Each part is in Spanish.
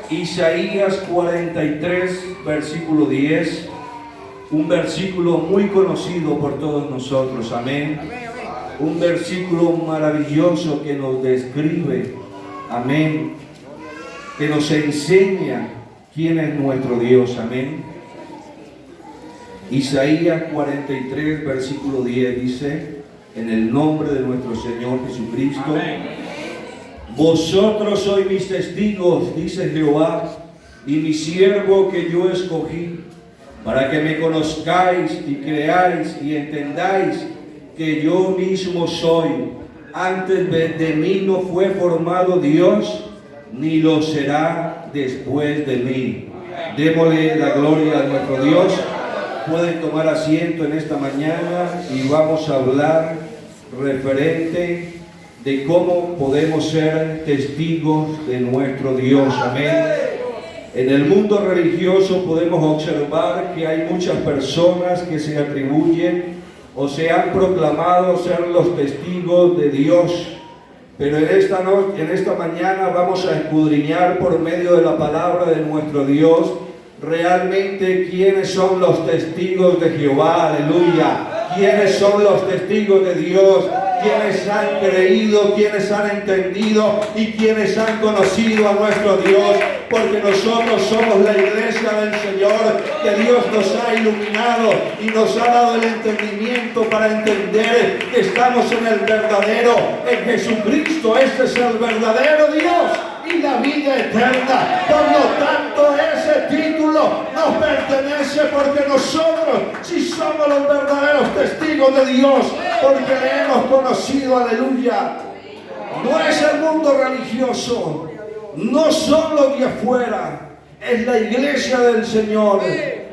Isaías 43, versículo 10, un versículo muy conocido por todos nosotros, amén. Un versículo maravilloso que nos describe, amén, que nos enseña quién es nuestro Dios, amén. Isaías 43, versículo 10 dice, en el nombre de nuestro Señor Jesucristo, amén. Vosotros sois mis testigos, dice Jehová, y mi siervo que yo escogí, para que me conozcáis y creáis y entendáis que yo mismo soy. Antes de mí no fue formado Dios, ni lo será después de mí. Démosle la gloria a nuestro Dios. Pueden tomar asiento en esta mañana y vamos a hablar referente de cómo podemos ser testigos de nuestro Dios. Amén. En el mundo religioso podemos observar que hay muchas personas que se atribuyen o se han proclamado ser los testigos de Dios. Pero en esta mañana vamos a escudriñar por medio de la palabra de nuestro Dios realmente quiénes son los testigos de Jehová, aleluya. Quiénes son los testigos de Dios, quienes han creído, quienes han entendido y quienes han conocido a nuestro Dios, porque nosotros somos la iglesia del Señor, que Dios nos ha iluminado y nos ha dado el entendimiento para entender que estamos en el verdadero, en Jesucristo. Este es el verdadero Dios y la vida eterna. Por lo tanto, ese título nos pertenece porque nosotros sí somos los verdaderos testigos de Dios, porque le hemos conocido, aleluya. No es el mundo religioso, no son los de afuera, es la iglesia del Señor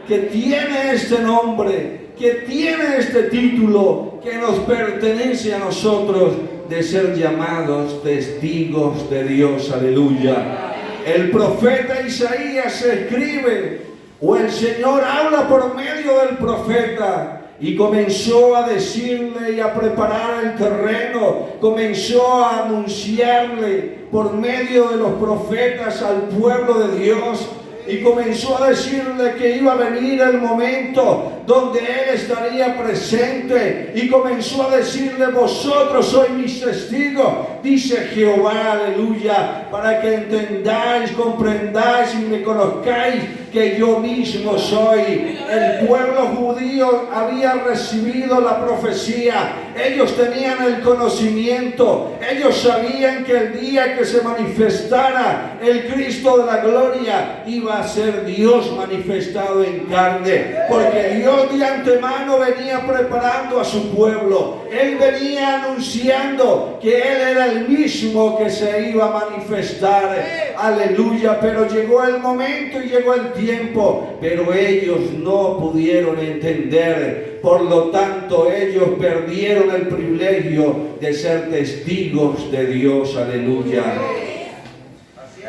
que tiene este nombre, que tiene este título, que nos pertenece a nosotros de ser llamados testigos de Dios, aleluya. El profeta Isaías escribe, o el Señor habla por medio del profeta, y comenzó a decirle y a preparar el terreno, comenzó a anunciarle por medio de los profetas al pueblo de Dios, y comenzó a decirle que iba a venir el momento donde Él estaría presente, y comenzó a decirle: vosotros sois mis testigos, dice Jehová, aleluya, para que entendáis, comprendáis y me conozcáis que yo mismo soy. El pueblo judío había recibido la profecía, ellos tenían el conocimiento, ellos sabían que el día que se manifestara el Cristo de la gloria iba a ser Dios manifestado en carne, porque Dios de antemano venía preparando a su pueblo. Él venía anunciando que Él era el mismo que se iba a manifestar, aleluya. Pero llegó el momento y llegó el tiempo, pero ellos no pudieron entender. Por lo tanto, ellos perdieron el privilegio de ser testigos de Dios, aleluya.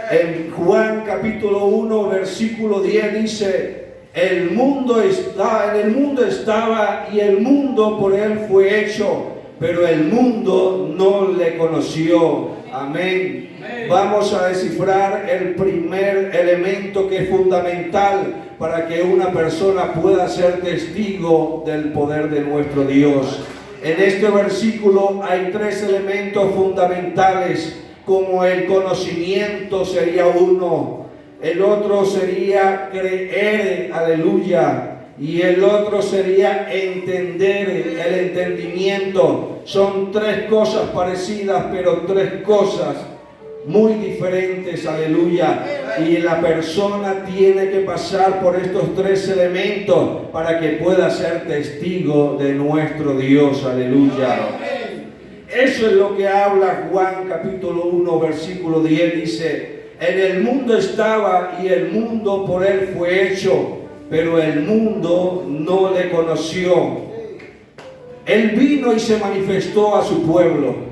En Juan capítulo 1 versículo 10 dice: en el mundo estaba y el mundo por él fue hecho, pero el mundo no le conoció. Amén. Vamos a descifrar el primer elemento que es fundamental para que una persona pueda ser testigo del poder de nuestro Dios. En este versículo hay tres elementos fundamentales, como el conocimiento sería uno, el otro sería creer, aleluya, y el otro sería entender, el entendimiento. Son tres cosas parecidas, pero tres cosas muy diferentes, aleluya. Y la persona tiene que pasar por estos tres elementos para que pueda ser testigo de nuestro Dios, aleluya. Eso es lo que habla Juan capítulo 1 versículo 10, dice: en el mundo estaba y el mundo por él fue hecho, pero el mundo no le conoció. Él vino y se manifestó a su pueblo.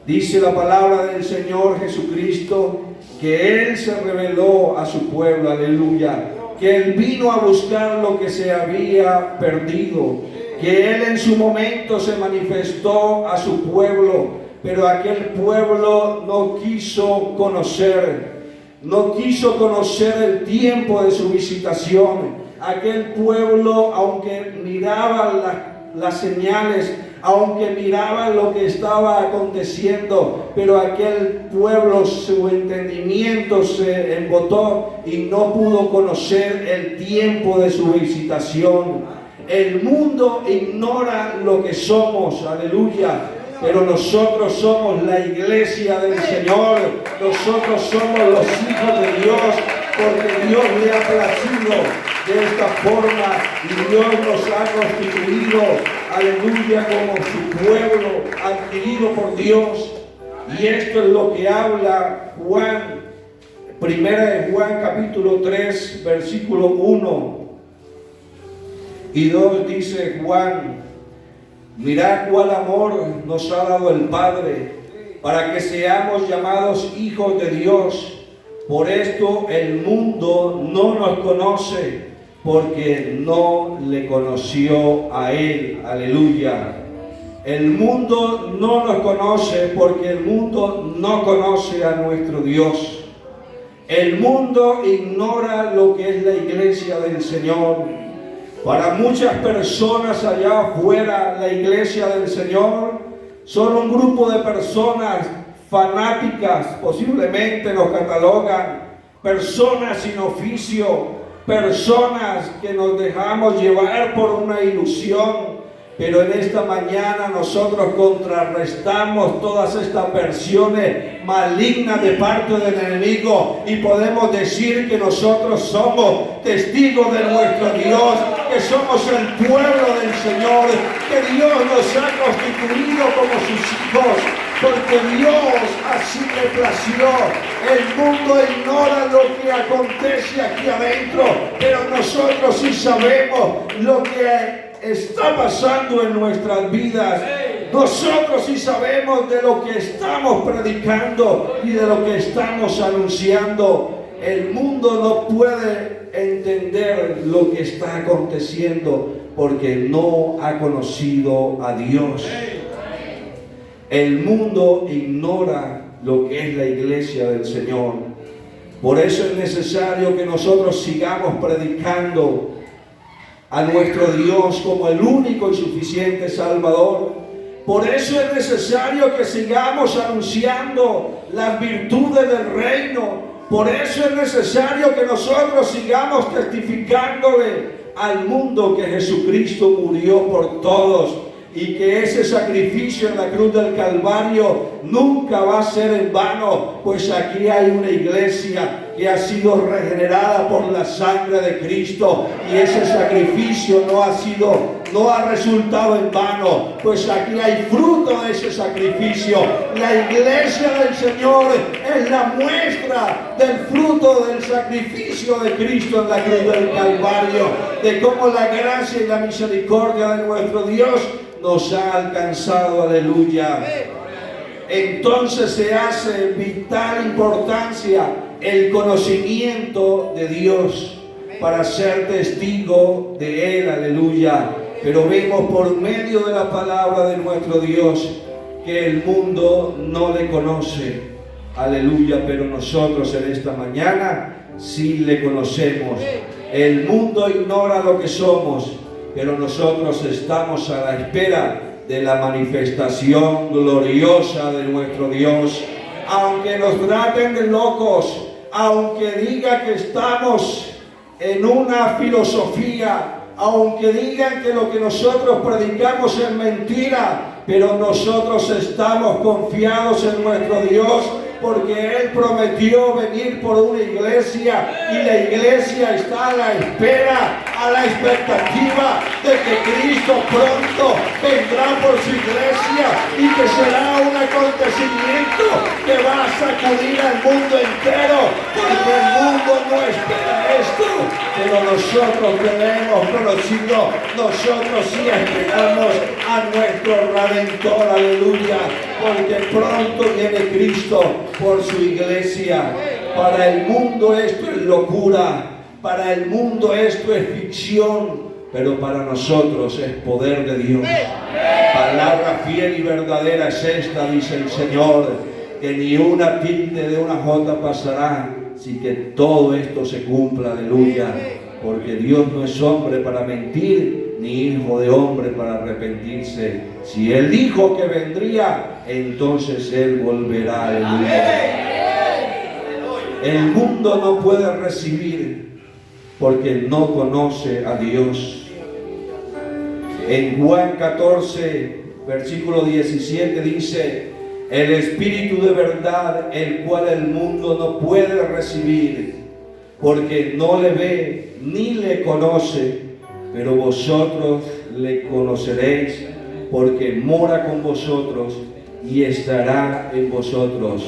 Dice la palabra del Señor Jesucristo que Él se reveló a su pueblo, aleluya. Que Él vino a buscar lo que se había perdido. Que Él en su momento se manifestó a su pueblo, pero aquel pueblo no quiso conocer. no quiso conocer el tiempo de su visitación. Aquel pueblo, aunque miraba las señales, aunque miraba lo que estaba aconteciendo, pero aquel pueblo, su entendimiento se embotó y no pudo conocer el tiempo de su visitación. El mundo ignora lo que somos, aleluya, pero nosotros somos la iglesia del Señor, nosotros somos los hijos de Dios, porque Dios le ha placido de esta forma y Dios nos ha constituido, aleluya, como su pueblo adquirido por Dios. Y esto es lo que habla Juan, primera de Juan capítulo 3, versículo 1 y 2, dice Juan: mirad cuál amor nos ha dado el Padre, para que seamos llamados hijos de Dios. Por esto el mundo no nos conoce, porque no le conoció a Él. Aleluya. El mundo no nos conoce porque el mundo no conoce a nuestro Dios. El mundo ignora lo que es la iglesia del Señor. Para muchas personas allá afuera, la iglesia del Señor son un grupo de personas fanáticas, posiblemente nos catalogan, personas sin oficio, personas que nos dejamos llevar por una ilusión. Pero en esta mañana nosotros contrarrestamos todas estas versiones malignas de parte del enemigo y podemos decir que nosotros somos testigos de nuestro Dios, que somos el pueblo del Señor, que Dios nos ha constituido como sus hijos, porque Dios así le plació. El mundo ignora lo que acontece aquí adentro, pero nosotros sí sabemos lo que está pasando en nuestras vidas. Nosotros sí sabemos de lo que estamos predicando y de lo que estamos anunciando. El mundo no puede entender lo que está aconteciendo porque no ha conocido a Dios. El mundo ignora lo que es la iglesia del Señor. Por eso es necesario que nosotros sigamos predicando a nuestro Dios como el único y suficiente Salvador. Por eso es necesario que sigamos anunciando las virtudes del reino. Por eso es necesario que nosotros sigamos testificándole al mundo que Jesucristo murió por todos y que ese sacrificio en la cruz del Calvario nunca va a ser en vano, pues aquí hay una iglesia que ha sido regenerada por la sangre de Cristo y ese sacrificio no ha resultado en vano, pues aquí hay fruto de ese sacrificio. La iglesia del Señor es la muestra del fruto del sacrificio de Cristo en la cruz del Calvario, de cómo la gracia y la misericordia de nuestro Dios nos ha alcanzado. Aleluya. Entonces se hace vital importancia el conocimiento de Dios para ser testigo de Él. Aleluya. Pero vemos por medio de la palabra de nuestro Dios que el mundo no le conoce. Aleluya. Pero nosotros en esta mañana sí le conocemos. El mundo ignora lo que somos, pero nosotros estamos a la espera de la manifestación gloriosa de nuestro Dios. Aunque nos traten de locos, aunque diga que estamos en una filosofía, aunque digan que lo que nosotros predicamos es mentira, pero nosotros estamos confiados en nuestro Dios, porque Él prometió venir por una iglesia y la iglesia está a la espera, a la expectativa de que Cristo pronto vendrá por su iglesia y que será un acontecimiento que va a sacudir al mundo entero, porque el mundo no espera esto, pero nosotros que le hemos conocido, nosotros sí esperamos a nuestro Redentor. Aleluya, porque pronto viene Cristo por su iglesia. Para el mundo esto es locura, para el mundo esto es ficción, pero para nosotros es poder de Dios. Palabra fiel y verdadera es esta, dice el Señor, que ni una tilde de una jota pasará, sin que todo esto se cumpla, aleluya. Porque Dios no es hombre para mentir, ni hijo de hombre para arrepentirse. Si Él dijo que vendría, entonces Él volverá, aleluya. El mundo no puede recibir porque no conoce a Dios. En Juan 14, versículo 17 dice: el Espíritu de verdad, el cual el mundo no puede recibir, porque no le ve ni le conoce, pero vosotros le conoceréis, porque mora con vosotros y estará en vosotros.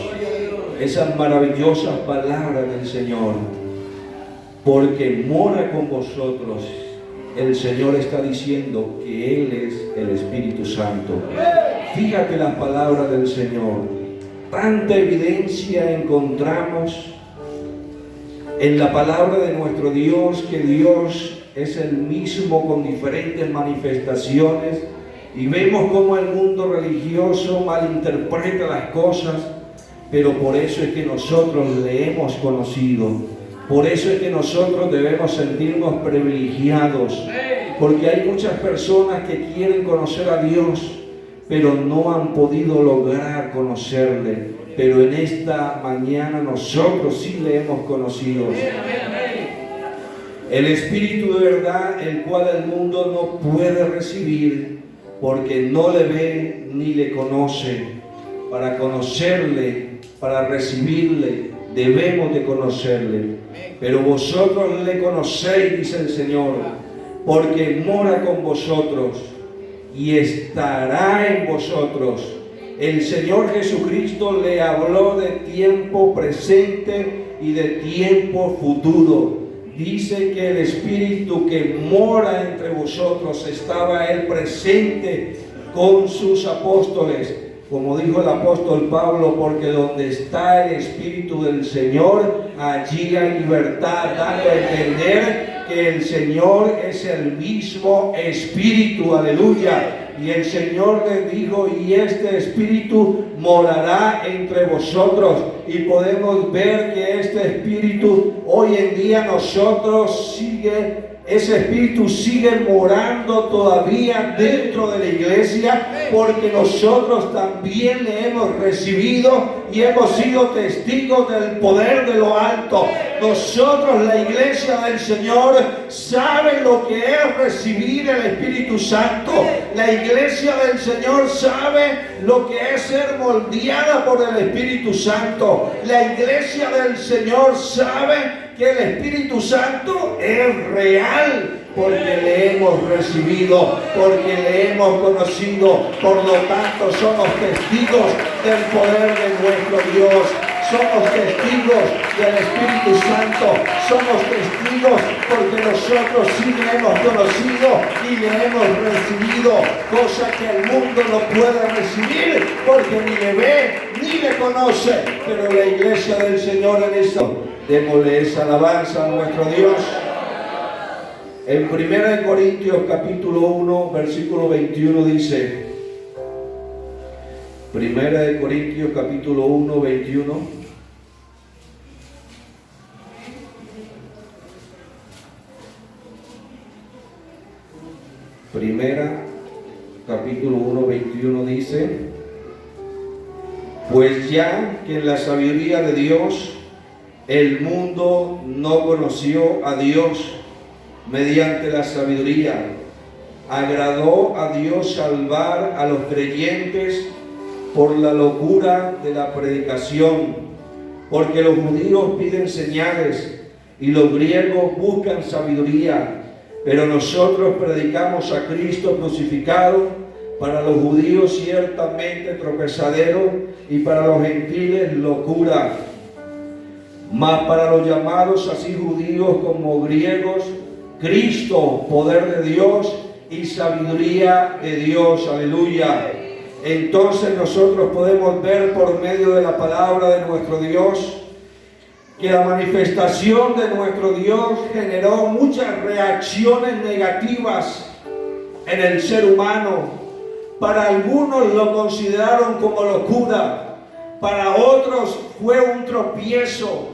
Esas maravillosas palabras del Señor, porque mora con vosotros. El Señor está diciendo que Él es el Espíritu Santo. Fíjate las palabras del Señor. Tanta evidencia encontramos en la palabra de nuestro Dios, que Dios es el mismo con diferentes manifestaciones, y vemos cómo el mundo religioso malinterpreta las cosas, pero por eso es que nosotros le hemos conocido. Por eso es que nosotros debemos sentirnos privilegiados, porque hay muchas personas que quieren conocer a Dios, pero no han podido lograr conocerle. Pero en esta mañana nosotros sí le hemos conocido. El Espíritu de verdad, el cual el mundo no puede recibir, porque no le ve ni le conoce. Para conocerle, para recibirle, debemos de conocerle. Pero vosotros le conocéis, dice el Señor, porque mora con vosotros y estará en vosotros. El Señor Jesucristo le habló de tiempo presente y de tiempo futuro. Dice que el Espíritu que mora entre vosotros, estaba Él presente con sus apóstoles. Como dijo el apóstol Pablo, porque donde está el Espíritu del Señor, allí hay libertad, dando a entender que el Señor es el mismo Espíritu, aleluya. Y el Señor les dijo: y este Espíritu morará entre vosotros. Y podemos ver que este Espíritu hoy en día nosotros ese Espíritu sigue morando todavía dentro de la iglesia, porque nosotros también le hemos recibido y hemos sido testigos del poder de lo alto. Nosotros, la iglesia del Señor, sabe lo que es recibir el Espíritu Santo. La iglesia del Señor sabe lo que es ser moldeada por el Espíritu Santo. La iglesia del Señor sabe que el Espíritu Santo es real, porque le hemos recibido, porque le hemos conocido. Por lo tanto, somos testigos del poder de nuestro Dios. Somos testigos del Espíritu Santo. Somos testigos porque nosotros sí le hemos conocido y le hemos recibido, cosa que el mundo no puede recibir, porque ni le ve ni le conoce. Pero la iglesia del Señor en esto, démosle esa alabanza a nuestro Dios. En 1 Corintios capítulo 1, versículo 21 dice, 1 Corintios capítulo 1, 21. Primera, capítulo 1, 21 dice: pues ya que en la sabiduría de Dios el mundo no conoció a Dios mediante la sabiduría, agradó a Dios salvar a los creyentes por la locura de la predicación, porque los judíos piden señales y los griegos buscan sabiduría, pero nosotros predicamos a Cristo crucificado, para los judíos ciertamente tropezadero y para los gentiles locura, mas para los llamados así judíos como griegos, Cristo, poder de Dios y sabiduría de Dios, aleluya. Entonces nosotros podemos ver por medio de la palabra de nuestro Dios que la manifestación de nuestro Dios generó muchas reacciones negativas en el ser humano. Para algunos lo consideraron como locura, para otros fue un tropiezo,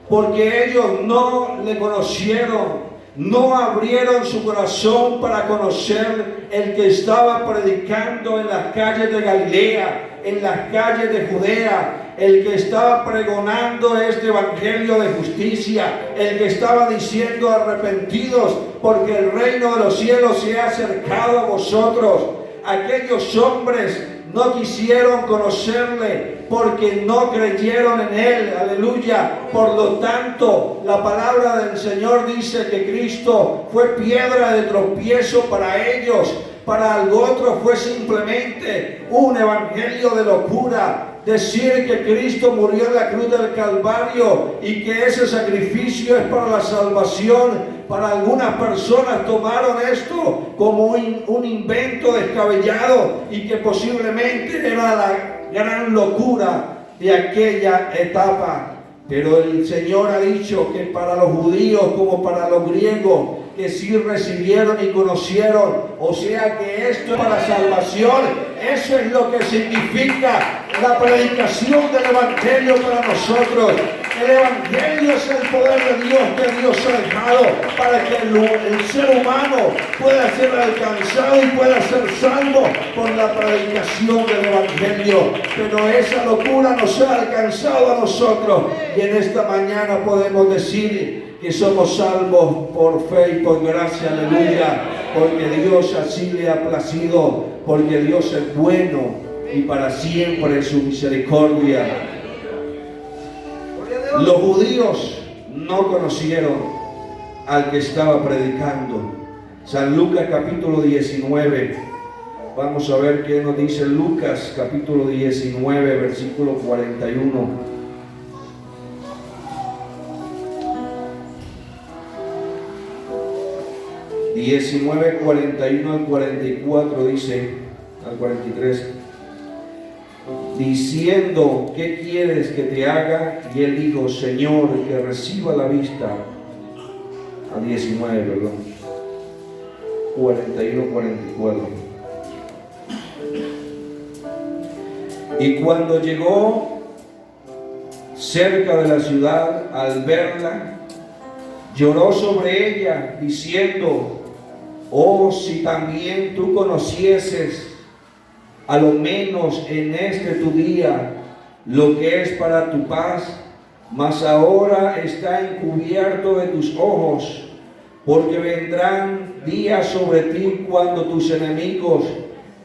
porque ellos no le conocieron, no abrieron su corazón para conocer el que estaba predicando en las calles de Galilea, en las calles de Judea, el que estaba pregonando este evangelio de justicia, el que estaba diciendo: arrepentidos, porque el reino de los cielos se ha acercado a vosotros. Aquellos hombres no quisieron conocerle porque no creyeron en él, aleluya. Por lo tanto, la palabra del Señor dice que Cristo fue piedra de tropiezo para ellos. Para algo otro fue simplemente un evangelio de locura. Decir que Cristo murió en la cruz del Calvario y que ese sacrificio es para la salvación. Para algunas personas tomaron esto como un invento descabellado y que posiblemente era la gran locura de aquella etapa. Pero el Señor ha dicho que para los judíos como para los griegos, que sí recibieron y conocieron, o sea que esto es para salvación. Eso es lo que significa la predicación del evangelio para nosotros. El evangelio es el poder de Dios que Dios ha dejado para que el ser humano pueda ser alcanzado y pueda ser salvo por la predicación del evangelio. Pero esa locura nos ha alcanzado a nosotros y en esta mañana podemos decir que somos salvos por fe y por gracia, aleluya, porque Dios así le ha placido, porque Dios es bueno y para siempre su misericordia. Los judíos no conocieron al que estaba predicando. San Lucas capítulo 19, vamos a ver qué nos dice Lucas capítulo 19, versículo 41. (19, 41 al 44) dice, al 43, diciendo: ¿qué quieres que te haga? Y él dijo: Señor, que reciba la vista. A 19, perdón, 41, 44. Y cuando llegó cerca de la ciudad, al verla, lloró sobre ella, diciendo: oh, si también tú conocieses, a lo menos en este tu día, lo que es para tu paz, mas ahora está encubierto de tus ojos, porque vendrán días sobre ti cuando tus enemigos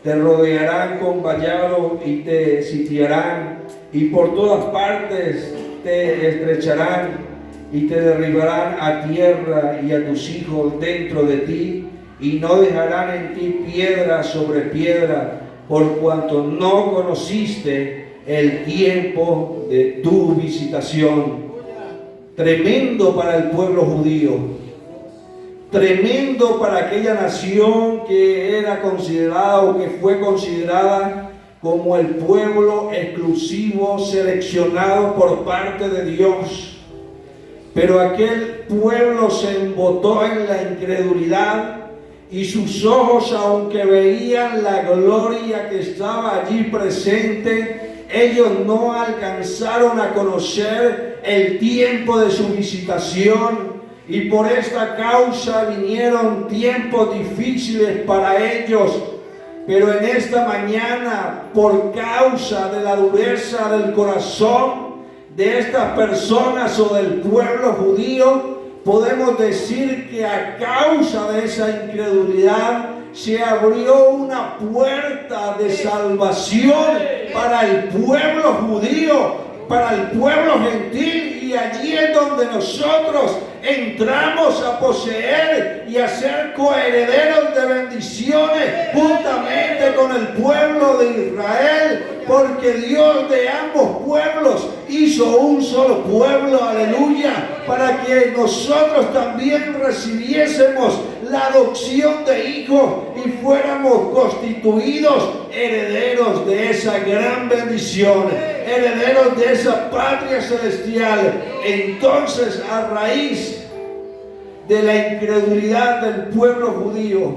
te rodearán con vallado y te sitiarán, y por todas partes te estrecharán y te derribarán a tierra y a tus hijos dentro de ti, y no dejarán en ti piedra sobre piedra, por cuanto no conociste el tiempo de tu visitación. Tremendo para el pueblo judío, tremendo para aquella nación que era considerada o que fue considerada como el pueblo exclusivo, seleccionado por parte de Dios. Pero aquel pueblo se embotó en la incredulidad y sus ojos, aunque veían la gloria que estaba allí presente, ellos no alcanzaron a conocer el tiempo de su visitación, y por esta causa vinieron tiempos difíciles para ellos. Pero en esta mañana, por causa de la dureza del corazón de estas personas o del pueblo judío, podemos decir que a causa de esa incredulidad se abrió una puerta de salvación para el pueblo judío, para el pueblo gentil, y allí es donde nosotros entramos a poseer y a ser coherederos de bendiciones juntamente con el pueblo de Israel, porque Dios de ambos pueblos hizo un solo pueblo, aleluya, para que nosotros también recibiésemos la adopción de hijos y fuéramos constituidos herederos de esa gran bendición, herederos de esa patria celestial. Entonces, a raíz de la incredulidad del pueblo judío,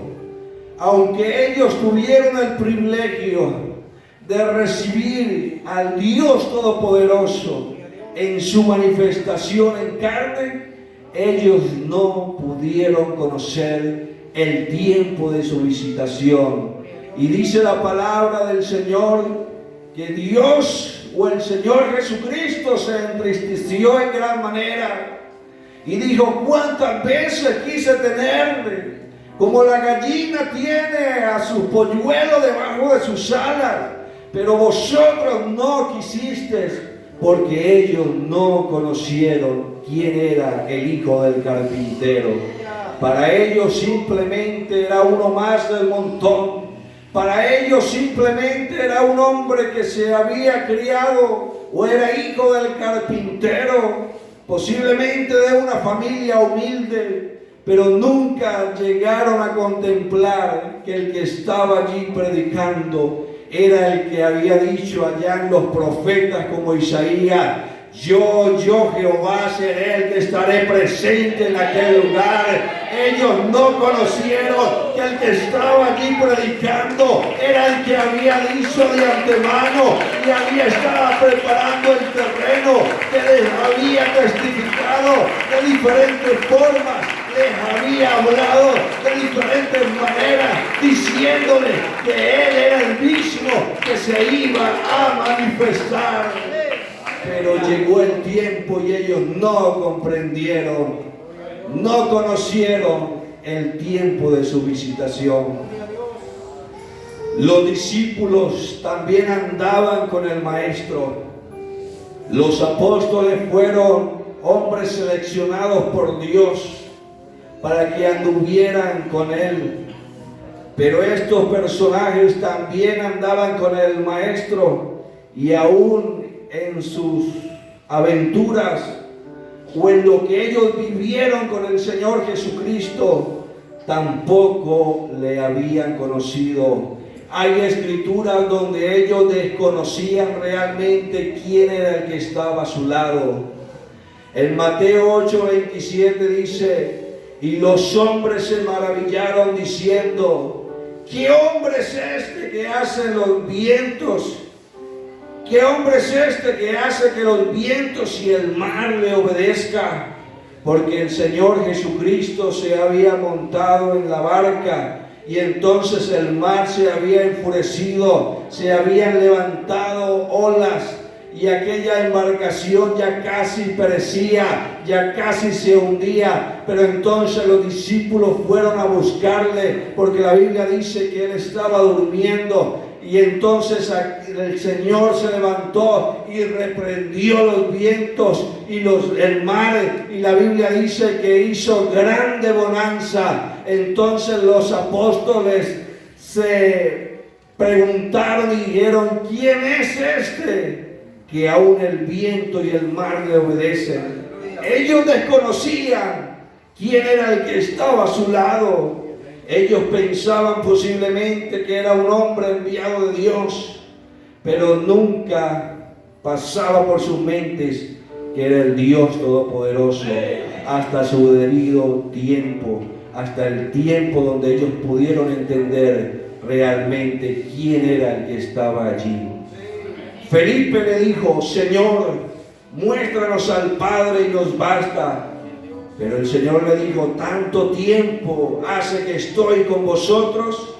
aunque ellos tuvieron el privilegio de recibir al Dios Todopoderoso en su manifestación en carne, ellos no pudieron conocer el tiempo de su visitación. Y dice la palabra del Señor que Dios o el Señor Jesucristo se entristeció en gran manera y dijo: cuántas veces quise tenerle, como la gallina tiene a su polluelo debajo de sus alas, pero vosotros no quisisteis, porque ellos no conocieron quién era el hijo del carpintero. Para ellos simplemente era uno más del montón. Para ellos simplemente era un hombre que se había criado o era hijo del carpintero, posiblemente de una familia humilde, pero nunca llegaron a contemplar que el que estaba allí predicando era el que había dicho allá en los profetas como Isaías: yo Jehová seré el que estaré presente en aquel lugar. Ellos no conocieron que el que estaba allí predicando era el que había dicho de antemano y había estado preparando el terreno, que les había testificado de diferentes formas, les había hablado de diferentes maneras, diciéndoles que Él era el mismo que se iba a manifestar. Pero llegó el tiempo y ellos no comprendieron, no conocieron el tiempo de su visitación. Los discípulos también andaban con el Maestro. Los apóstoles fueron hombres seleccionados por Dios para que anduvieran con Él. Pero estos personajes también andaban con el Maestro, y aún en sus aventuras o en lo que ellos vivieron con el Señor Jesucristo, tampoco le habían conocido. Hay escrituras donde ellos desconocían realmente quién era el que estaba a su lado. En Mateo 8:27 dice: y los hombres se maravillaron diciendo: ¿qué hombre es este que hace los vientos? ¿Qué hombre es este que hace que los vientos y el mar le obedezca? Porque el Señor Jesucristo se había montado en la barca, y entonces el mar se había enfurecido, se habían levantado olas, y aquella embarcación ya casi perecía, ya casi se hundía. Pero entonces los discípulos fueron a buscarle, porque la Biblia dice que él estaba durmiendo. Y entonces el Señor se levantó y reprendió los vientos y el mar, y la Biblia dice que hizo grande bonanza. Entonces los apóstoles se preguntaron y dijeron: ¿quién es este que aún el viento y el mar le obedecen? Ellos desconocían quién era el que estaba a su lado. Ellos pensaban posiblemente que era un hombre enviado de Dios, pero nunca pasaba por sus mentes que era el Dios Todopoderoso, hasta su debido tiempo, hasta el tiempo donde ellos pudieron entender realmente quién era el que estaba allí. Felipe le dijo: Señor, muéstranos al Padre y nos basta. Pero el Señor le dijo: tanto tiempo hace que estoy con vosotros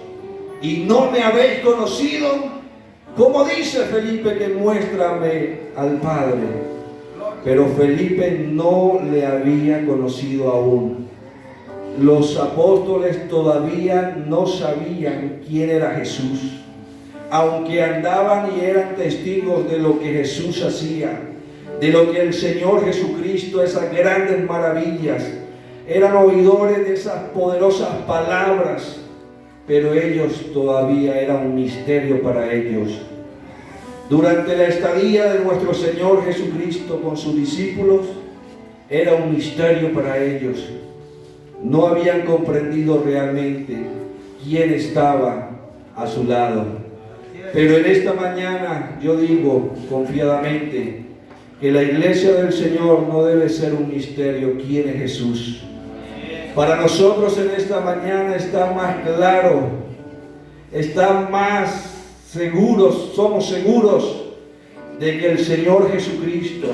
y no me habéis conocido. ¿Cómo dice Felipe que muéstrame al Padre? Pero Felipe no le había conocido aún. Los apóstoles todavía no sabían quién era Jesús, aunque andaban y eran testigos de lo que Jesús hacía, de lo que el Señor Jesucristo, esas grandes maravillas, eran oidores de esas poderosas palabras, pero ellos todavía eran un misterio para ellos. Durante la estadía de nuestro Señor Jesucristo con sus discípulos, era un misterio para ellos. No habían comprendido realmente quién estaba a su lado. Pero en esta mañana yo digo confiadamente que la iglesia del Señor no debe ser un misterio quién es Jesús. Para nosotros en esta mañana está más claro, está más seguros, somos seguros de que el Señor Jesucristo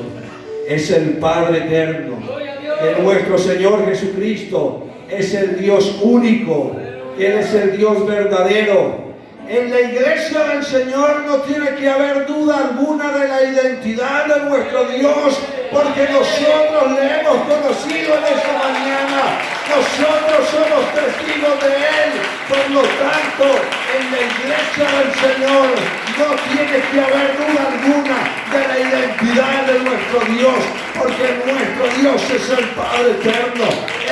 es el Padre eterno, que nuestro Señor Jesucristo es el Dios único, que Él es el Dios verdadero. En la iglesia del Señor no tiene que haber duda alguna de la identidad de nuestro Dios, porque nosotros le hemos conocido en esta mañana. Nosotros somos testigos de Él. Por lo tanto, en la iglesia del Señor no tiene que haber duda alguna de la identidad de nuestro Dios, porque nuestro Dios es el Padre eterno,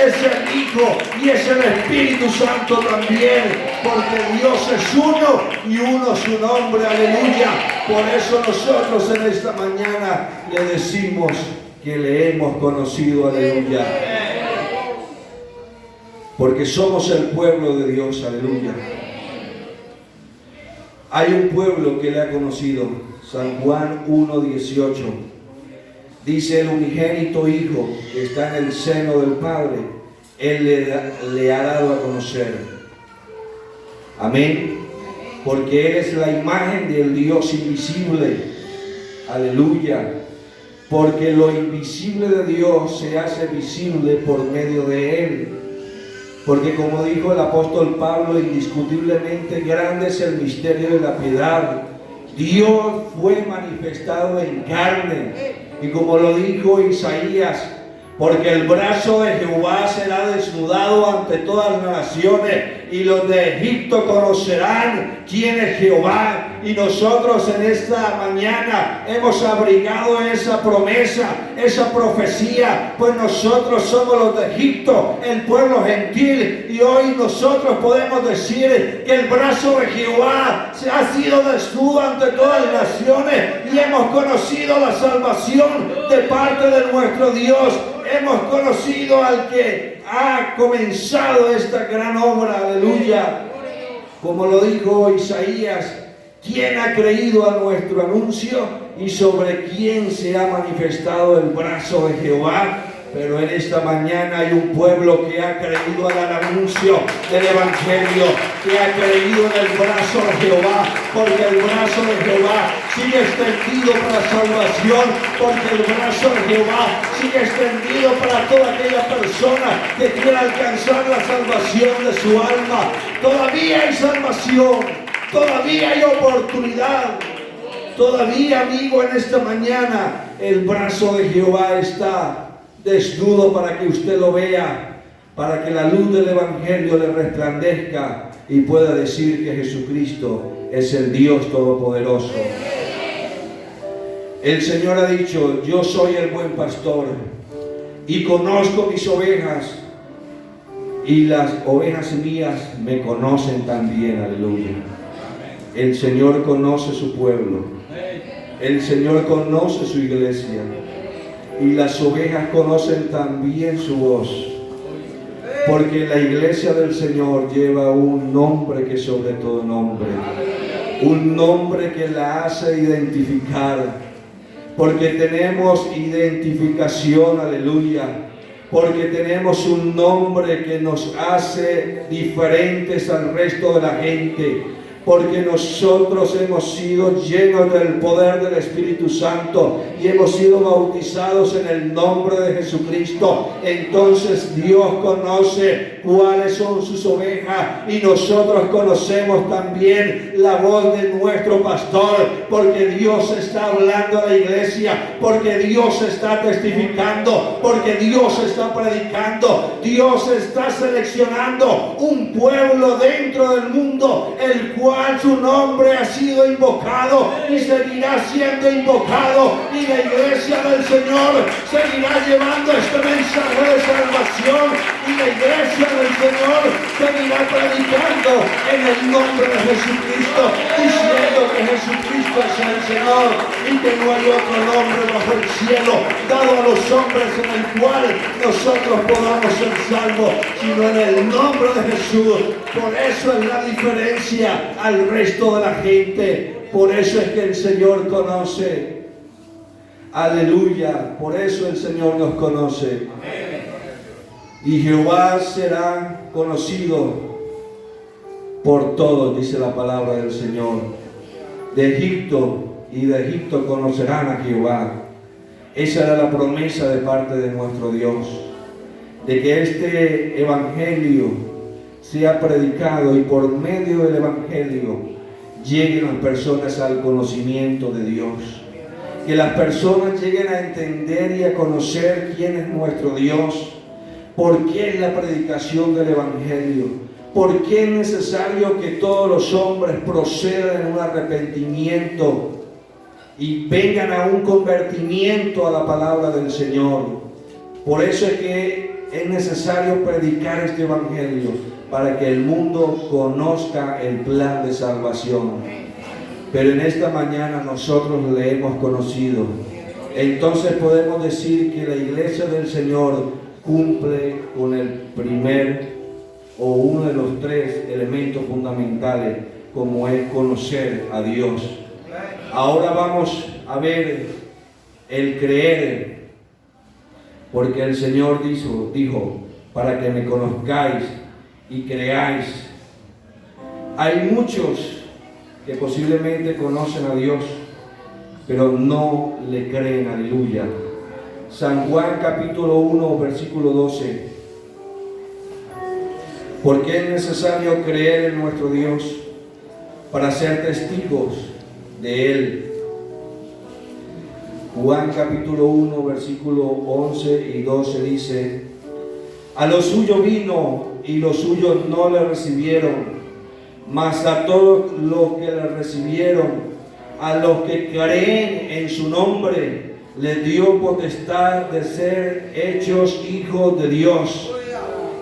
es el Hijo y es el Espíritu Santo también, porque Dios es uno y uno su nombre, aleluya. Por eso nosotros en esta mañana le decimos que le hemos conocido, aleluya, porque somos el pueblo de Dios, aleluya. Hay un pueblo que le ha conocido. San Juan 1:18 dice: el unigénito Hijo que está en el seno del Padre, Él le ha dado a conocer. Amén. Porque Él es la imagen del Dios invisible. Aleluya. Porque lo invisible de Dios se hace visible por medio de Él. Porque como dijo el apóstol Pablo, indiscutiblemente grande es el misterio de la piedad. Dios fue manifestado en carne. Y como lo dijo Isaías, porque el brazo de Jehová será desnudado ante todas las naciones, y los de Egipto conocerán quién es Jehová. Y nosotros en esta mañana hemos abrigado esa promesa, esa profecía, pues nosotros somos los de Egipto, el pueblo gentil, y hoy nosotros podemos decir que el brazo de Jehová se ha sido desnudo ante todas las naciones, y hemos conocido la salvación de parte de nuestro Dios. Hemos conocido al que ha comenzado esta gran obra, aleluya. Como lo dijo Isaías, ¿quién ha creído a nuestro anuncio? Y sobre quién se ha manifestado el brazo de Jehová. Pero en esta mañana hay un pueblo que ha creído al anuncio del Evangelio, que ha creído en el brazo de Jehová, porque el brazo de Jehová sigue extendido para salvación, porque el brazo de Jehová sigue extendido para toda aquella persona que quiera alcanzar la salvación de su alma. Todavía hay salvación, todavía hay oportunidad, todavía, amigo, en esta mañana el brazo de Jehová está desnudo para que usted lo vea, para que la luz del Evangelio le resplandezca y pueda decir que Jesucristo es el Dios Todopoderoso. El Señor ha dicho: yo soy el buen pastor y conozco mis ovejas, y las ovejas mías me conocen también, aleluya. El Señor conoce su pueblo, el Señor conoce su iglesia, y las ovejas conocen también su voz, porque la iglesia del Señor lleva un nombre que sobre todo nombre, un nombre que la hace identificar, porque tenemos identificación, aleluya, porque tenemos un nombre que nos hace diferentes al resto de la gente, porque nosotros hemos sido llenos del poder del Espíritu Santo y hemos sido bautizados en el nombre de Jesucristo. Entonces Dios conoce cuáles son sus ovejas, y nosotros conocemos también la voz de nuestro pastor, porque Dios está hablando a la iglesia, porque Dios está testificando, porque Dios está predicando. Dios está seleccionando un pueblo dentro del mundo, el cual su nombre ha sido invocado y seguirá siendo invocado, y la iglesia del Señor seguirá llevando este mensaje de salvación, y la iglesia del Señor seguirá predicando en el nombre de Jesucristo, diciendo que Jesucristo es el Señor y que no hay otro nombre bajo el cielo dado a los hombres en el cual nosotros podamos ser salvos, sino en el nombre de Jesús. Por eso es la diferencia al resto de la gente. Por eso es que el Señor conoce. Aleluya. Por eso el Señor nos conoce. Y Jehová será conocido por todos, dice la palabra del Señor. De Egipto y de Egipto conocerán a Jehová. Esa era la promesa de parte de nuestro Dios, de que este evangelio sea predicado y por medio del evangelio lleguen las personas al conocimiento de Dios. Que las personas lleguen a entender y a conocer quién es nuestro Dios, por qué es la predicación del evangelio, por qué es necesario que todos los hombres procedan en un arrepentimiento y vengan a un convertimiento a la palabra del Señor. Por eso es que es necesario predicar este evangelio, para que el mundo conozca el plan de salvación. Pero en esta mañana nosotros le hemos conocido. Entonces podemos decir que la iglesia del Señor cumple con el primer o uno de los tres elementos fundamentales, como es conocer a Dios. Ahora vamos a ver el creer, porque el Señor dijo, para que me conozcáis y creáis. Hay muchos que posiblemente conocen a Dios, pero no le creen. Aleluya. San Juan capítulo 1 versículo 12. Porque es necesario creer en nuestro Dios para ser testigos de Él. Juan capítulo 1 versículo 11 y 12 dice: a lo suyo vino y los suyos no le recibieron, mas a todos los que le recibieron, a los que creen en su nombre, les dio potestad de ser hechos hijos de Dios.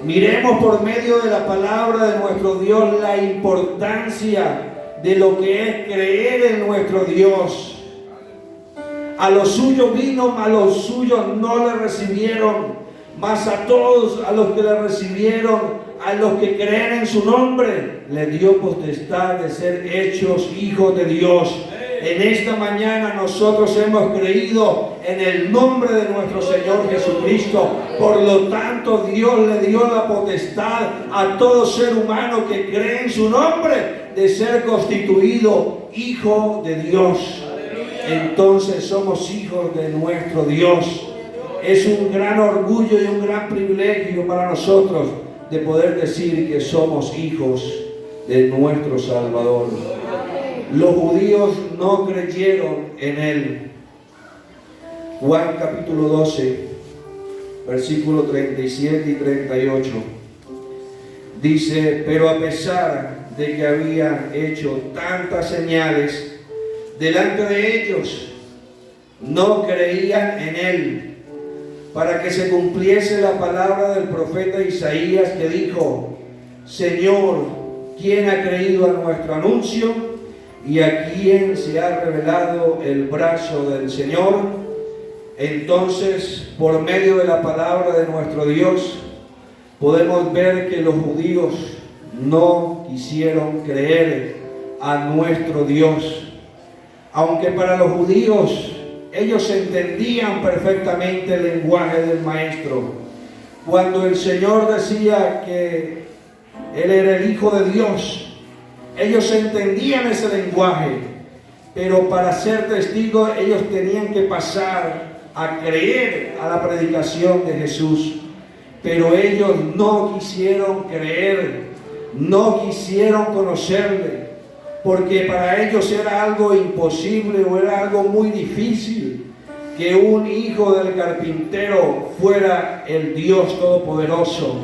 Miremos por medio de la palabra de nuestro Dios la importancia de lo que es creer en nuestro Dios. A los suyos vino, a los suyos no le recibieron, mas a todos a los que le recibieron, a los que creen en su nombre, les dio potestad de ser hechos hijos de Dios. En esta mañana nosotros hemos creído en el nombre de nuestro Señor Jesucristo. Por lo tanto, Dios le dio la potestad a todo ser humano que cree en su nombre de ser constituido hijo de Dios. Entonces somos hijos de nuestro Dios. Es un gran orgullo y un gran privilegio para nosotros de poder decir que somos hijos de nuestro Salvador. Los judíos no creyeron en Él. Juan capítulo 12, versículo 37 y 38. Dice: pero a pesar de que había hecho tantas señales delante de ellos, no creían en Él, para que se cumpliese la palabra del profeta Isaías, que dijo: Señor, ¿quién ha creído a nuestro anuncio? ¿Y a quién se ha revelado el brazo del Señor? Entonces, por medio de la palabra de nuestro Dios, podemos ver que los judíos no quisieron creer a nuestro Dios. Aunque para los judíos ellos entendían perfectamente el lenguaje del Maestro. Cuando el Señor decía que Él era el Hijo de Dios, ellos entendían ese lenguaje, pero para ser testigos ellos tenían que pasar a creer a la predicación de Jesús. Pero ellos no quisieron creer, no quisieron conocerle, porque para ellos era algo imposible o era algo muy difícil que un hijo del carpintero fuera el Dios Todopoderoso,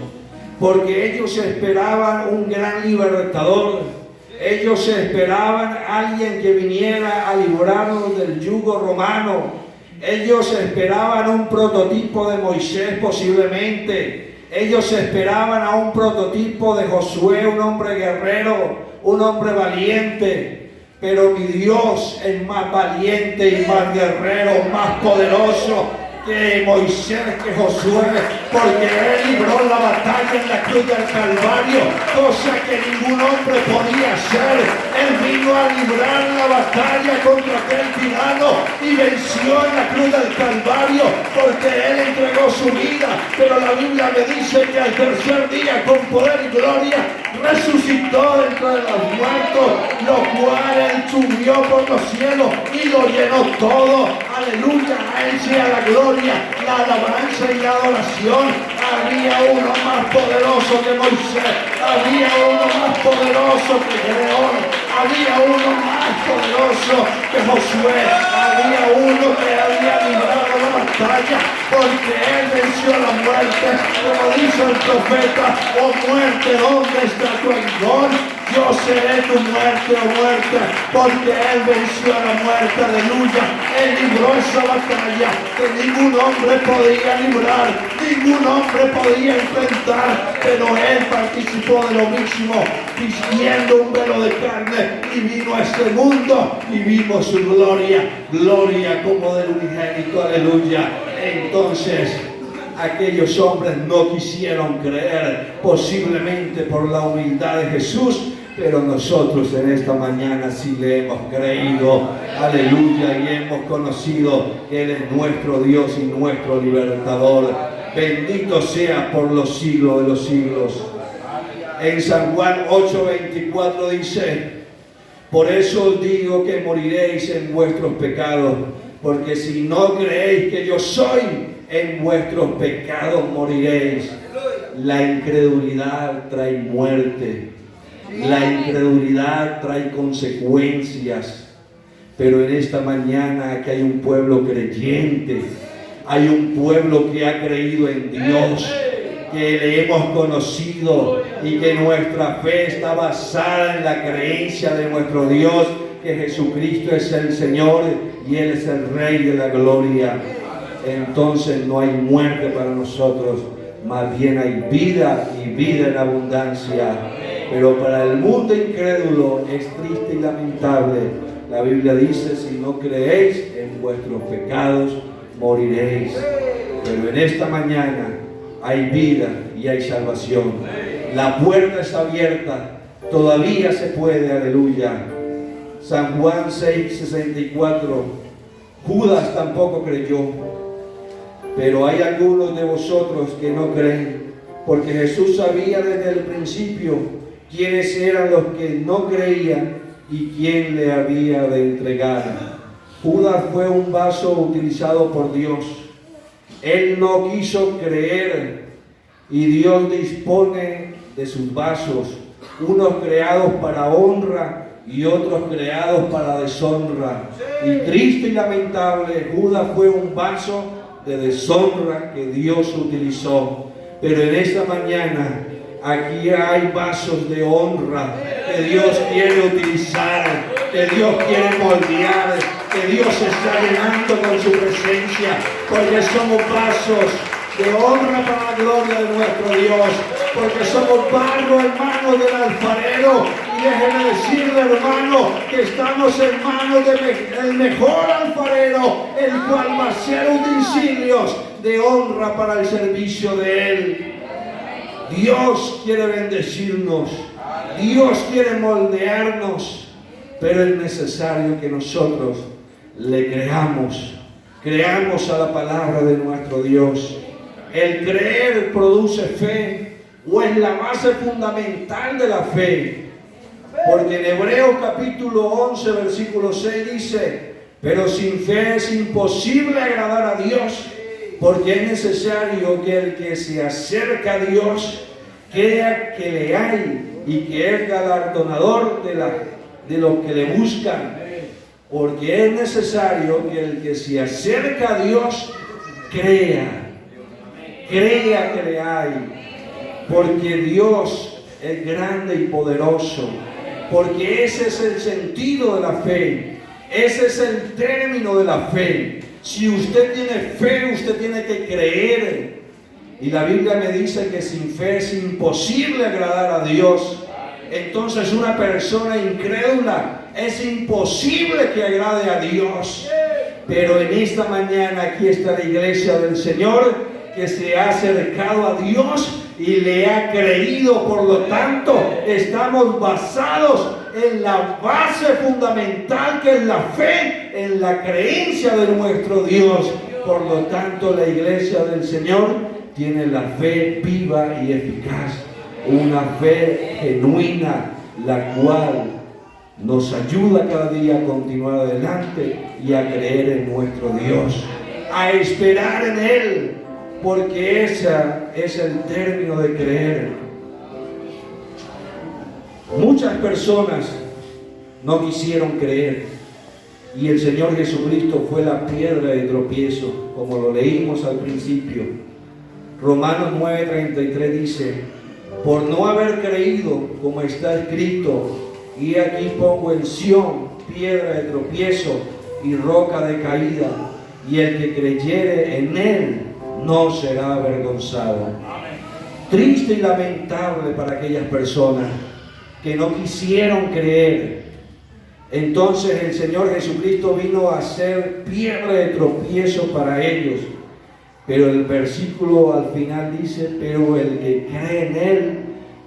porque ellos esperaban un gran libertador. Ellos esperaban a alguien que viniera a librarlos del yugo romano. Ellos esperaban un prototipo de Moisés posiblemente. Ellos esperaban a un prototipo de Josué, un hombre guerrero, un hombre valiente. Pero mi Dios es más valiente y más guerrero, más poderoso que Moisés, que Josué, porque él libró la batalla en la cruz del Calvario, cosa que ningún hombre podía hacer. Él vino a librar la batalla contra aquel tirano y venció en la cruz del Calvario, porque él entregó su vida. Pero la Biblia me dice que al tercer día, con poder y gloria, resucitó dentro de los muertos, lo cual él subió por los cielos y lo llenó todo. Aleluya, a él sea la gloria, la alabanza y la adoración. Había uno más poderoso que Moisés, había uno más poderoso que Gedeón, había uno más poderoso que Josué, había uno que había librado la batalla, porque él venció la muerte. Como dice el profeta: oh muerte, ¿dónde está tu aguijón? Yo seré tu muerte, oh muerte, porque él venció la muerte. Aleluya. Él libró esa batalla que ningún hombre podía librar, ningún hombre podía enfrentar, pero él participó de lo mismo, vistiendo un velo de carne, y vino a este mundo y vimos su gloria, gloria como del unigénito. Aleluya. Entonces aquellos hombres no quisieron creer, posiblemente por la humildad de Jesús, pero nosotros en esta mañana sí le hemos creído, aleluya, y hemos conocido que Él es nuestro Dios y nuestro libertador. Bendito sea por los siglos de los siglos. En San Juan 8:24 dice: por eso os digo que moriréis en vuestros pecados, porque si no creéis que yo soy, en vuestros pecados moriréis. La incredulidad trae muerte, la incredulidad trae consecuencias, pero en esta mañana aquí hay un pueblo creyente, hay un pueblo que ha creído en Dios, que le hemos conocido y que nuestra fe está basada en la creencia de nuestro Dios, que Jesucristo es el Señor y Él es el Rey de la gloria. Entonces no hay muerte para nosotros, más bien hay vida y vida en abundancia. Pero para el mundo incrédulo es triste y lamentable. La Biblia dice: si no creéis, en vuestros pecados moriréis. Pero en esta mañana hay vida y hay salvación. La puerta está abierta, todavía se puede. Aleluya. San Juan 6:64. Judas tampoco creyó, pero hay algunos de vosotros que no creen, porque Jesús sabía desde el principio quiénes eran los que no creían y quién le había de entregar. Judas fue un vaso utilizado por Dios. Él no quiso creer, y Dios dispone de sus vasos, unos creados para honra y otros creados para deshonra. Y triste y lamentable, Judas fue un vaso de deshonra que Dios utilizó. Pero en esta mañana aquí hay vasos de honra que Dios quiere utilizar, que Dios quiere moldear, que Dios está llenando con su presencia, porque somos vasos de honra para la gloria de nuestro Dios, porque somos barro en manos del alfarero. Y déjeme decirle, hermano, que estamos en manos del mejor alfarero, el cual va a hacer utensilios de honra para el servicio de Él. Dios quiere bendecirnos, Dios quiere moldearnos, pero es necesario que nosotros le creamos a la palabra de nuestro Dios. El creer produce fe, o es la base fundamental de la fe, porque en Hebreos capítulo 11 versículo 6 dice: pero sin fe es imposible agradar a Dios, porque es necesario que el que se acerca a Dios crea que le hay y que es galardonador de los que le buscan. Porque es necesario que el que se acerca a Dios crea que le hay, porque Dios es grande y poderoso, porque ese es el sentido de la fe, ese es el término de la fe. Si usted tiene fe, usted tiene que creer. Y la Biblia me dice que sin fe es imposible agradar a Dios. Entonces una persona incrédula es imposible que agrade a Dios. Pero en esta mañana aquí está la iglesia del Señor que se ha acercado a Dios y le ha creído. Por lo tanto, estamos basados en la base fundamental que es la fe, en la creencia de nuestro Dios. Por lo tanto, la iglesia del Señor tiene la fe viva y eficaz, una fe genuina, la cual nos ayuda cada día a continuar adelante y a creer en nuestro Dios, a esperar en Él, porque ese es el término de creer. Muchas personas no quisieron creer y el Señor Jesucristo fue la piedra de tropiezo, como lo leímos al principio. Romanos 9:33 dice: por no haber creído, como está escrito, y aquí pongo en Sión piedra de tropiezo y roca de caída, y el que creyere en Él no será avergonzado. Triste y lamentable para aquellas personas que no quisieron creer. Entonces el Señor Jesucristo vino a ser piedra de tropiezo para ellos. Pero el versículo al final dice: pero el que cree en Él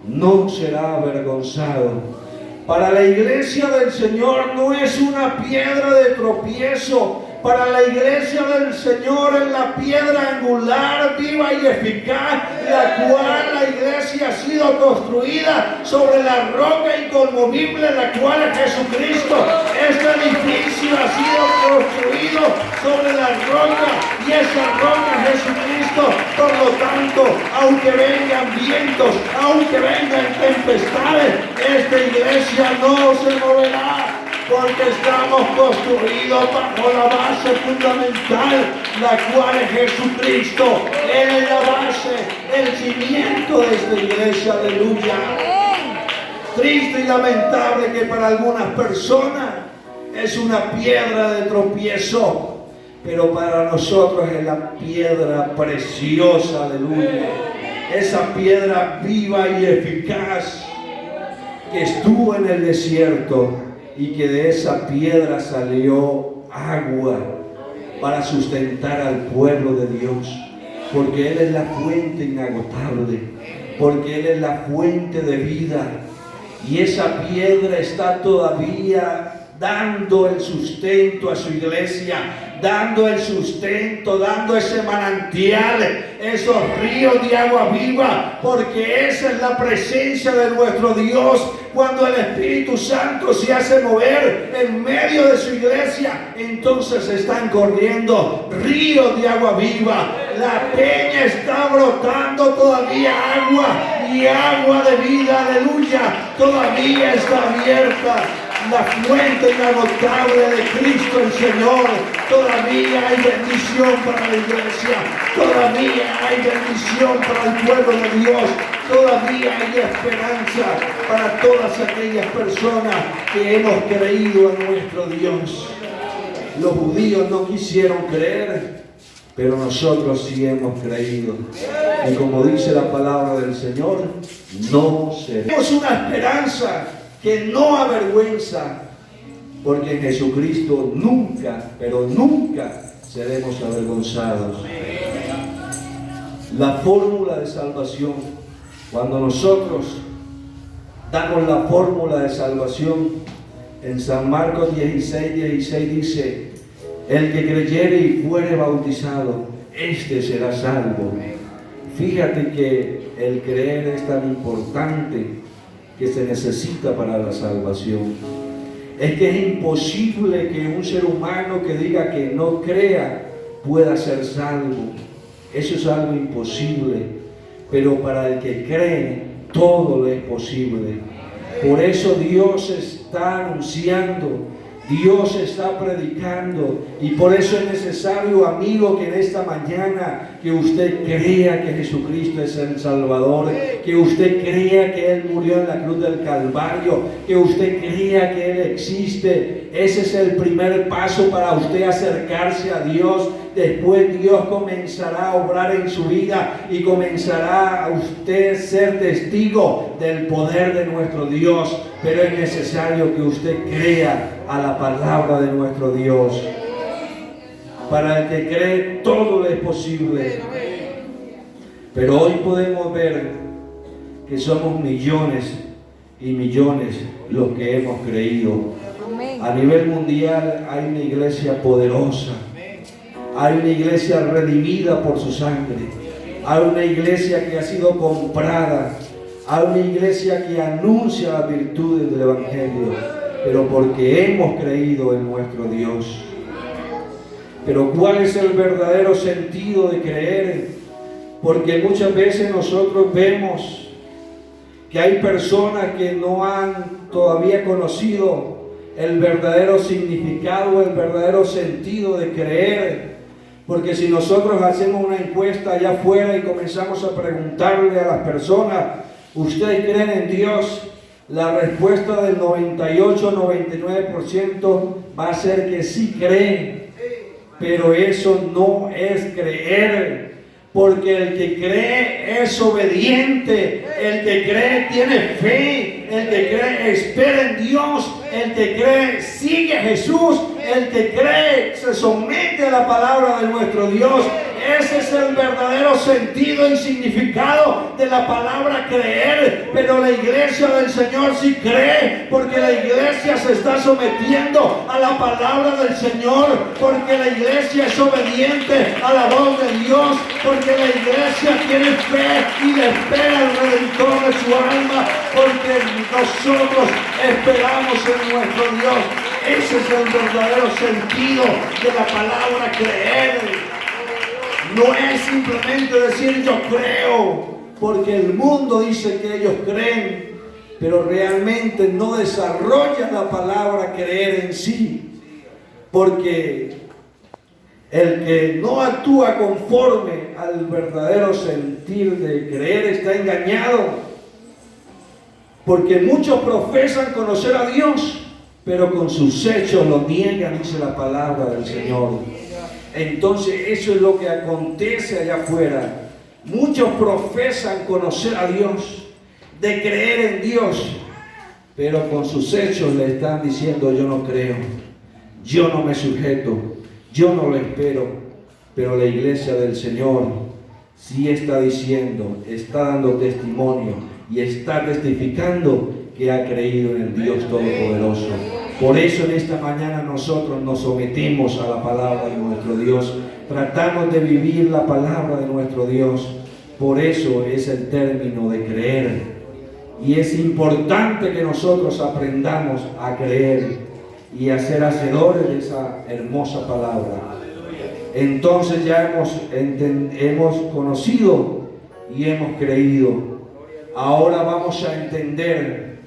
no será avergonzado. Para la iglesia del Señor no es una piedra de tropiezo. Para la iglesia del Señor es la piedra angular, viva y eficaz, la cual la iglesia ha sido construida sobre la roca inconmovible, la cual es Jesucristo. Este edificio ha sido construido sobre la roca y esa roca es Jesucristo. Por lo tanto, aunque vengan vientos, aunque vengan tempestades, esta iglesia no se moverá, porque estamos construidos bajo la base fundamental, la cual es Jesucristo. Él es la base, el cimiento de esta iglesia. Aleluya. Triste y lamentable que para algunas personas es una piedra de tropiezo, pero para nosotros es la piedra preciosa. Aleluya. Esa piedra viva y eficaz que estuvo en el desierto, y que de esa piedra salió agua para sustentar al pueblo de Dios, porque Él es la fuente inagotable, porque Él es la fuente de vida, y esa piedra está todavía dando el sustento a su iglesia, dando el sustento, dando ese manantial, esos ríos de agua viva, porque esa es la presencia de nuestro Dios. Cuando el Espíritu Santo se hace mover en medio de su iglesia, entonces están corriendo ríos de agua viva. La peña está brotando todavía agua, y agua de vida, aleluya, todavía está abierta. La fuente inagotable de Cristo el Señor. Todavía hay bendición para la iglesia. Todavía hay bendición para el pueblo de Dios. Todavía hay esperanza para todas aquellas personas que hemos creído en nuestro Dios. Los judíos no quisieron creer, pero nosotros sí hemos creído. Y como dice la palabra del Señor, no seremos. Tenemos una esperanza que no avergüenza, porque en Jesucristo nunca, pero nunca seremos avergonzados. La fórmula de salvación, cuando nosotros damos la fórmula de salvación, en San Marcos 16:16 dice: el que creyere y fuere bautizado, este será salvo. Fíjate que el creer es tan importante que se necesita para la salvación. Es que es imposible que un ser humano que diga que no crea pueda ser salvo. Eso es algo imposible, pero para el que cree todo le es posible. Por eso Dios está anunciando, Dios está predicando, y por eso es necesario, amigo, que en esta mañana que usted crea que Jesucristo es el Salvador, que usted crea que Él murió en la cruz del Calvario, que usted crea que Él existe. Ese es el primer paso para usted acercarse a Dios. Después Dios comenzará a obrar en su vida y comenzará a usted ser testigo del poder de nuestro Dios. Pero es necesario que usted crea a la palabra de nuestro Dios. Para el que cree, todo le es posible. Pero hoy podemos ver que somos millones y millones los que hemos creído. A nivel mundial hay una iglesia poderosa. Hay una iglesia redimida por su sangre. Hay una iglesia que ha sido comprada. Hay una iglesia que anuncia las virtudes del Evangelio. Pero porque hemos creído en nuestro Dios. Pero ¿cuál es el verdadero sentido de creer? Porque muchas veces nosotros vemos que hay personas que no han todavía conocido el verdadero significado, el verdadero sentido de creer. Porque si nosotros hacemos una encuesta allá afuera y comenzamos a preguntarle a las personas, ¿ustedes creen en Dios? La respuesta del 98-99% va a ser que sí creen. Pero eso no es creer, porque el que cree es obediente, el que cree tiene fe, el que cree espera en Dios, el que cree sigue a Jesús, el que cree se somete a la palabra de nuestro Dios. Ese es el verdadero sentido y significado de la palabra creer. Pero la iglesia del Señor sí cree, porque la iglesia se está sometiendo a la palabra del Señor, porque la iglesia es obediente a la voz de Dios, porque la iglesia tiene fe y le espera al Redentor de su alma, porque nosotros esperamos en nuestro Dios. Ese es el verdadero sentido de la palabra creer. No es simplemente decir yo creo, porque el mundo dice que ellos creen, pero realmente no desarrollan la palabra creer en sí. Porque el que no actúa conforme al verdadero sentir de creer está engañado. Porque muchos profesan conocer a Dios, pero con sus hechos lo niegan, dice la palabra del Señor. Entonces eso es lo que acontece allá afuera. Muchos profesan conocer a Dios, de creer en Dios, pero con sus hechos le están diciendo yo no creo, yo no me sujeto, yo no lo espero. Pero la iglesia del Señor sí está diciendo, está dando testimonio y está testificando que ha creído en el Dios Todopoderoso. Por eso en esta mañana nosotros nos sometemos a la palabra de nuestro Dios. Tratamos de vivir la palabra de nuestro Dios. Por eso es el término de creer. Y es importante que nosotros aprendamos a creer y a ser hacedores de esa hermosa palabra. Entonces ya hemos conocido y hemos creído. Ahora vamos a entender,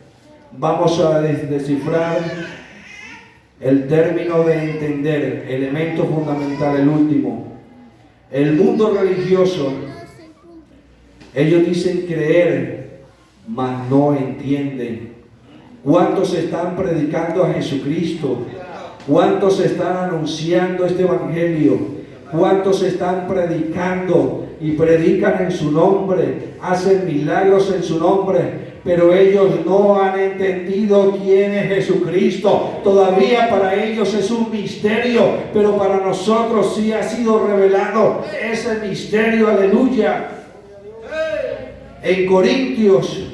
vamos a descifrar el término de entender, elemento fundamental, el último. El mundo religioso, ellos dicen creer, mas no entienden. ¿Cuántos están predicando a Jesucristo? ¿Cuántos están anunciando este evangelio? ¿Cuántos están predicando y predican en su nombre? Hacen milagros en su nombre. Pero ellos no han entendido quién es Jesucristo. Todavía para ellos es un misterio, pero para nosotros sí ha sido revelado ese misterio. Aleluya. En Corintios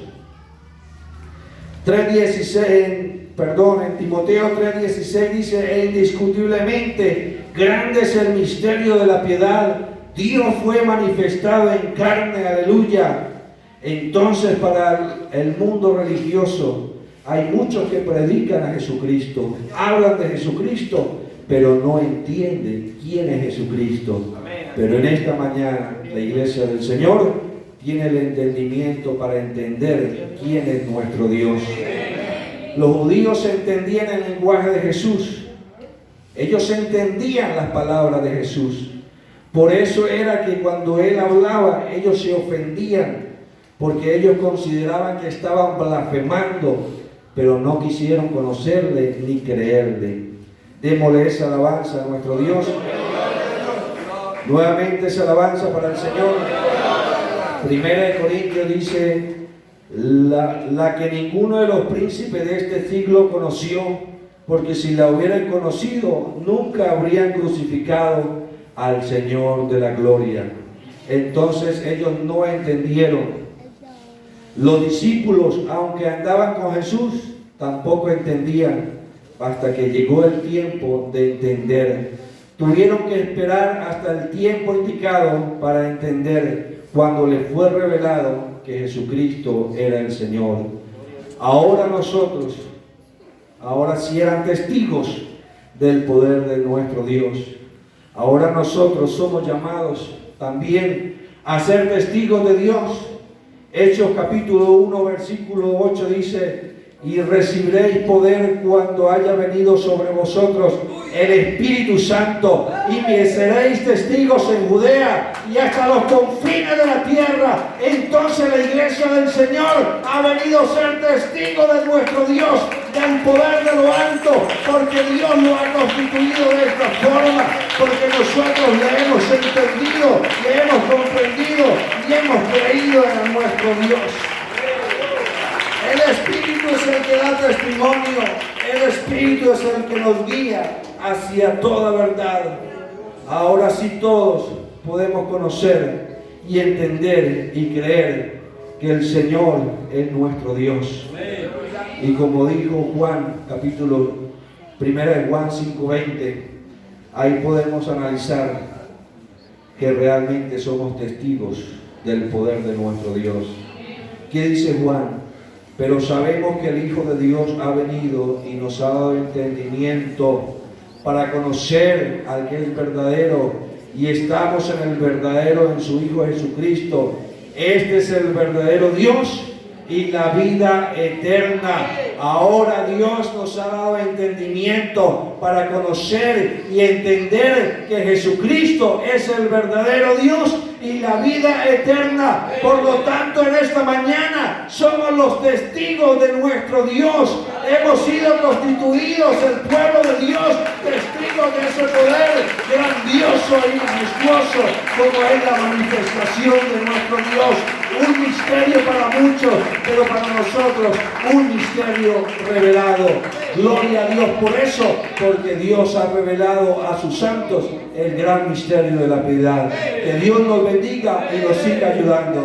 3:16, en Timoteo 3:16 dice: indiscutiblemente grande es el misterio de la piedad. Dios fue manifestado en carne. Aleluya. Entonces para el mundo religioso hay muchos que predican a Jesucristo, hablan de Jesucristo, pero no entienden quién es Jesucristo. Pero en esta mañana la iglesia del Señor tiene el entendimiento para entender quién es nuestro Dios. Los judíos entendían el lenguaje de Jesús. Ellos entendían las palabras de Jesús. Por eso era que cuando Él hablaba, ellos se ofendían, porque ellos consideraban que estaban blasfemando, pero no quisieron conocerle ni creerle. Démosle esa alabanza a nuestro Dios. Nuevamente esa alabanza para el Señor. Primera de Corintios dice: la que ninguno de los príncipes de este siglo conoció, porque si la hubieran conocido, nunca habrían crucificado al Señor de la gloria. Entonces ellos no entendieron. Los discípulos, aunque andaban con Jesús, tampoco entendían hasta que llegó el tiempo de entender. Tuvieron que esperar hasta el tiempo indicado para entender cuando les fue revelado que Jesucristo era el Señor. Ahora nosotros, ahora sí eran testigos del poder de nuestro Dios. Ahora nosotros somos llamados también a ser testigos de Dios. Hechos capítulo 1 versículo 8 dice: y recibiréis poder cuando haya venido sobre vosotros el Espíritu Santo, y me seréis testigos en Judea y hasta los confines de la tierra. Entonces la iglesia del Señor ha venido a ser testigo de nuestro Dios, del poder de lo alto, porque Dios lo ha constituido de esta forma, porque nosotros le hemos entendido, le hemos comprendido y hemos creído en nuestro Dios. El Espíritu es el que da testimonio, el Espíritu es el que nos guía hacia toda verdad. Ahora sí todos podemos conocer y entender y creer que el Señor es nuestro Dios. Y como dijo Juan, capítulo 1 de Juan 5:20, ahí podemos analizar que realmente somos testigos del poder de nuestro Dios. ¿Qué dice Juan? Pero sabemos que el Hijo de Dios ha venido y nos ha dado entendimiento para conocer al que es verdadero, y estamos en el verdadero, en su Hijo Jesucristo. Este es el verdadero Dios y la vida eterna. Ahora Dios nos ha dado entendimiento para conocer y entender que Jesucristo es el verdadero Dios y la vida eterna. Por lo tanto, en esta mañana somos los testigos de nuestro Dios. Hemos sido constituidos el pueblo de Dios, testigos de ese poder grandioso y majestuoso como es la manifestación de nuestro Dios. Un misterio para muchos, pero para nosotros un misterio revelado. Gloria a Dios por eso, porque Dios ha revelado a sus santos el gran misterio de la piedad. Que Dios nos bendiga y nos siga ayudando.